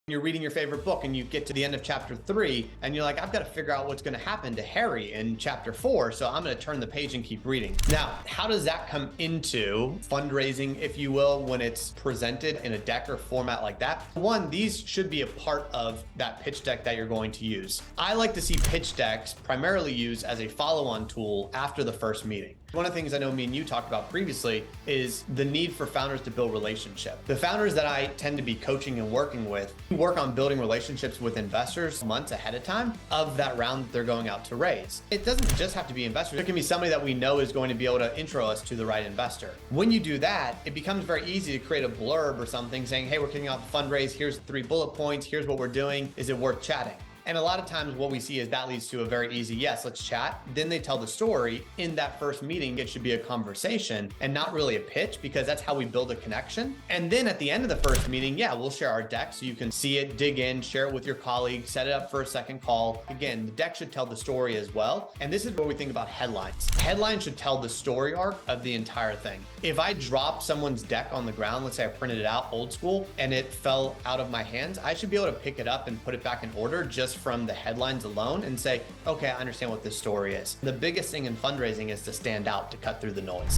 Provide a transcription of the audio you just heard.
You're reading your favorite book and you get to the end of chapter 3 and you're like, I've got to figure out what's going to happen to Harry in chapter 4. So I'm going to turn the page and keep reading. Now, how does that come into fundraising, if you will, when it's presented in a deck or format like that? One, these should be a part of that pitch deck that you're going to use. I like to see pitch decks primarily used as a follow-on tool after the first meeting. One of the things I know me and you talked about previously is the need for founders to build relationships. The founders that I tend to be coaching and working with work on building relationships with investors months ahead of time of that round that they're going out to raise. It doesn't just have to be investors. It can be somebody that we know is going to be able to intro us to the right investor. When you do that, it becomes very easy to create a blurb or something saying, hey, we're kicking off the fundraise. Here's 3 bullet points. Here's what we're doing. Is it worth chatting? And a lot of times what we see is that leads to a very easy, yes, let's chat. Then they tell the story. In that first meeting, it should be a conversation and not really a pitch, because that's how we build a connection. And then at the end of the first meeting, yeah, we'll share our deck so you can see it, dig in, share it with your colleagues, set it up for a second call. Again, the deck should tell the story as well. And this is what we think about headlines. Headlines should tell the story arc of the entire thing. If I drop someone's deck on the ground, let's say I printed it out old school and it fell out of my hands, I should be able to pick it up and put it back in order just from the headlines alone and say, okay, I understand what this story is. The biggest thing in fundraising is to stand out, to cut through the noise.